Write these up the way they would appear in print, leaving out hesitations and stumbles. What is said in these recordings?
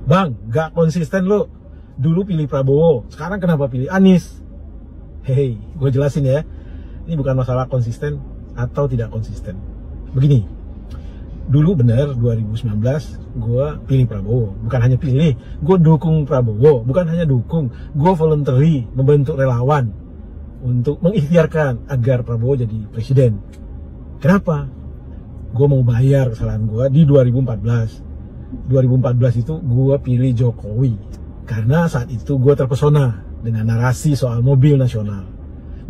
Bang, gak konsisten lo. Dulu pilih Prabowo, sekarang kenapa pilih Anies? Hei, gue jelasin ya. Ini bukan masalah konsisten atau tidak konsisten. Begini, dulu bener 2019 gue pilih Prabowo. Bukan hanya pilih, gue dukung Prabowo. Bukan hanya dukung, gue voluntary membentuk relawan untuk mengikhtiarkan agar Prabowo jadi presiden. Kenapa? Gue mau bayar kesalahan gue di 2014. 2014 itu gue pilih Jokowi karena saat itu gue terpesona dengan narasi soal mobil nasional.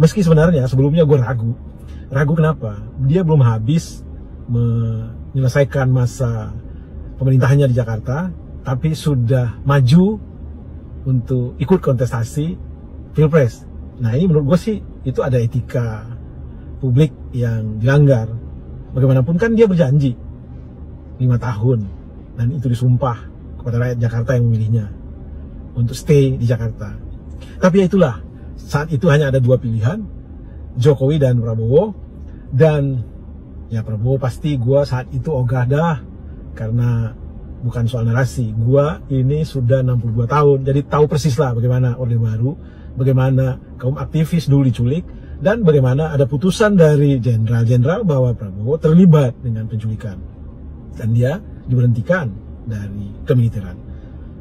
Meski sebenarnya sebelumnya gue ragu kenapa? Dia belum habis menyelesaikan masa pemerintahannya di Jakarta, tapi sudah maju untuk ikut kontestasi Pilpres. Nah, ini menurut gue sih itu ada etika publik yang dilanggar. Bagaimanapun kan dia berjanji 5 tahun dan itu disumpah kepada rakyat Jakarta yang memilihnya untuk stay di Jakarta. Tapi ya itulah, saat itu hanya ada dua pilihan, Jokowi dan Prabowo. Dan ya Prabowo pasti gue saat itu ogah dah, karena bukan soal narasi. Gue ini sudah 62 tahun, jadi tahu persis lah bagaimana Orde Baru, bagaimana kaum aktivis dulu diculik, dan bagaimana ada putusan dari jenderal-jenderal bahwa Prabowo terlibat dengan penculikan. Dan dia diberhentikan dari kemiliteran.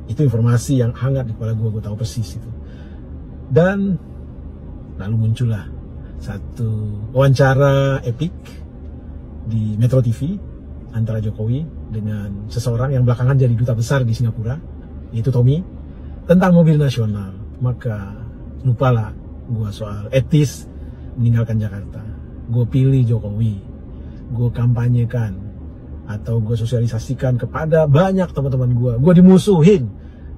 Itu informasi yang hangat di kepala gue tahu persis itu. Dan lalu muncullah satu wawancara epik di Metro TV antara Jokowi dengan seseorang yang belakangan jadi duta besar di Singapura, yaitu Tommy, tentang mobil nasional. Maka lupalah gue soal etis meninggalkan Jakarta. Gue pilih Jokowi, gue kampanyekan atau gue sosialisasikan kepada banyak teman-teman gue dimusuhin,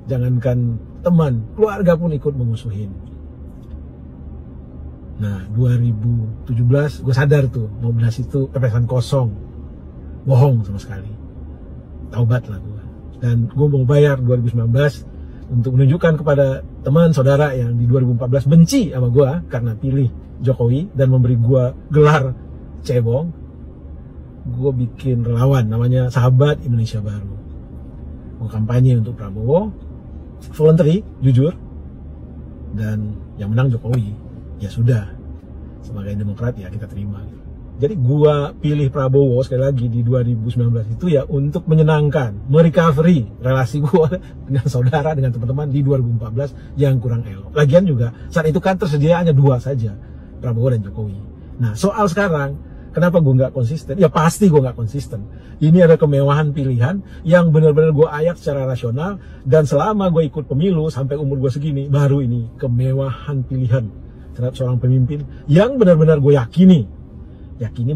jangankan teman, keluarga pun ikut memusuhin. Nah, 2017 gue sadar tuh, Mobinas itu pepesan kosong, bohong sama sekali. Taubat lah gue. Dan gue mau bayar 2019 untuk menunjukkan kepada teman saudara yang di 2014 benci sama gue karena pilih Jokowi dan memberi gue gelar cebong. Gue bikin relawan namanya Sahabat Indonesia Baru. Gue kampanye untuk Prabowo, voluntary, jujur, dan yang menang Jokowi. Ya sudah, sebagai Demokrat ya kita terima. Jadi gue pilih Prabowo sekali lagi di 2019 itu ya untuk menyenangkan, merecovery relasi gue dengan saudara, dengan teman-teman di 2014 yang kurang elok. Lagian juga saat itu kan tersedia hanya dua saja, Prabowo dan Jokowi. Nah, soal sekarang, kenapa gue nggak konsisten? Ya pasti gue nggak konsisten. Ini ada kemewahan pilihan yang benar-benar gue ayak secara rasional, dan selama gue ikut pemilu sampai umur gue segini, baru ini kemewahan pilihan terhadap seorang pemimpin yang benar-benar gue yakini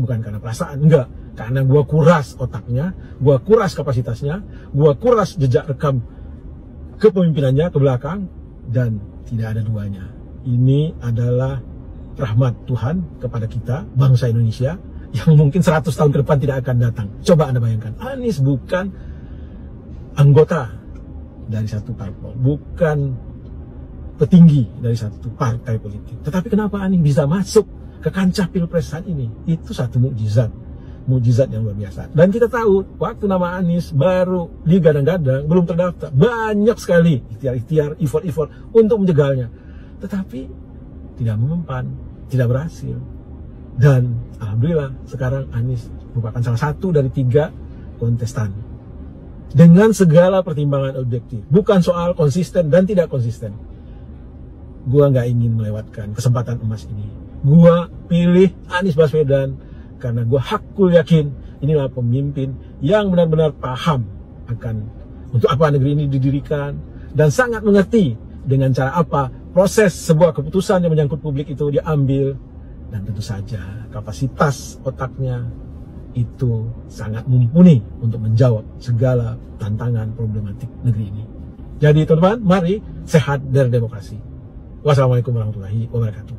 bukan karena perasaan, enggak, karena gue kuras otaknya, gue kuras kapasitasnya, gue kuras jejak rekam kepemimpinannya ke belakang, dan tidak ada duanya. Ini adalah rahmat Tuhan kepada kita, bangsa Indonesia, yang mungkin 100 tahun ke depan tidak akan datang. Coba Anda bayangkan, Anies bukan anggota dari satu parpol, bukan petinggi dari satu partai politik. Tetapi kenapa Anies bisa masuk ke kancah Pilpres saat ini? Itu satu mukjizat yang luar biasa. Dan kita tahu, waktu nama Anies baru digadang-gadang, belum terdaftar, banyak sekali ikhtiar-ikhtiar, effort-effort untuk menjegalnya. Tetapi tidak mempan, tidak berhasil. Dan alhamdulillah sekarang Anies merupakan salah satu dari 3 kontestan dengan segala pertimbangan objektif, bukan soal konsisten dan tidak konsisten. Gua nggak ingin melewatkan kesempatan emas ini. Gua pilih Anies Baswedan karena gua hakul yakin inilah pemimpin yang benar-benar paham akan untuk apa negeri ini didirikan, dan sangat mengerti dengan cara apa proses sebuah keputusan yang menyangkut publik itu diambil. Dan tentu saja kapasitas otaknya itu sangat mumpuni untuk menjawab segala tantangan problematik negeri ini. Jadi teman-teman, mari sehat berdemokrasi. Wassalamualaikum warahmatullahi wabarakatuh.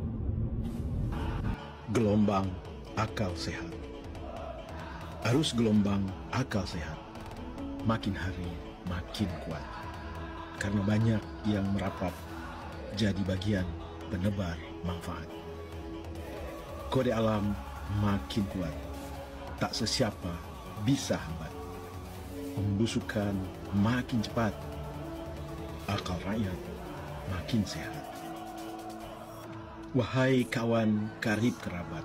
Gelombang akal sehat. Arus gelombang akal sehat makin hari makin kuat, karena banyak yang merapat jadi bagian penebar manfaat. Kode alam makin kuat, tak sesiapa bisa hambat. Pembusukan makin cepat, akal rakyat makin sehat. Wahai kawan karib kerabat,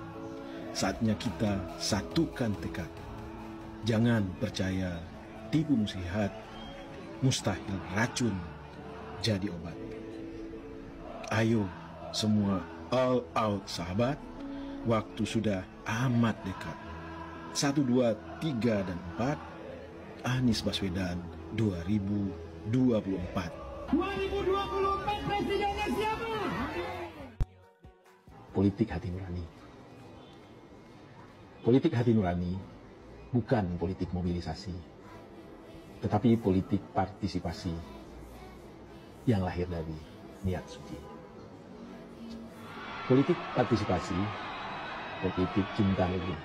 saatnya kita satukan tekad. Jangan percaya tipu muslihat, mustahil racun jadi obat. Ayo semua all out sahabat, waktu sudah amat dekat. 1, 2, 3, dan 4, Anies Baswedan 2024. 2024 presidennya siapa? Politik hati nurani. Politik hati nurani bukan politik mobilisasi, tetapi politik partisipasi yang lahir dari niat suci. Politik partisipasi, politik cinta negeri,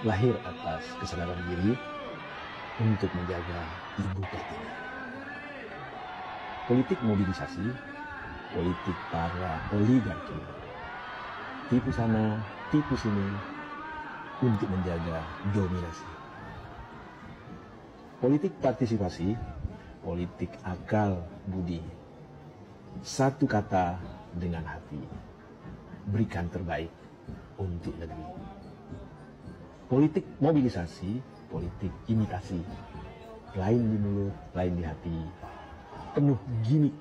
lahir atas kesadaran diri untuk menjaga ibu pertiwi. Politik mobilisasi, politik para oligarki, tipu sana, tipu sini, untuk menjaga dominasi. Politik partisipasi, politik akal budi, satu kata dengan hati, berikan terbaik untuk negeri. Politik mobilisasi, politik imitasi, lain di mulut, lain di hati, penuh gimmick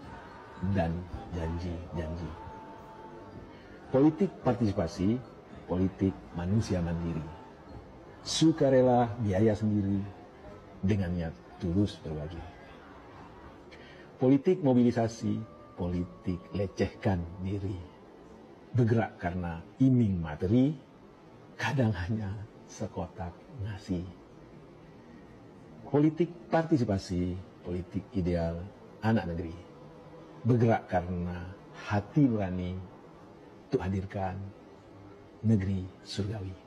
dan janji-janji. Politik partisipasi, politik manusia mandiri, sukarela biaya sendiri dengan niat tulus berbagi. Politik mobilisasi, politik lecehkan diri, bergerak karena iming materi, kadang hanya sekotak nasi. Politik partisipasi, politik ideal anak negeri, bergerak karena hati nurani untuk hadirkan negeri surgawi.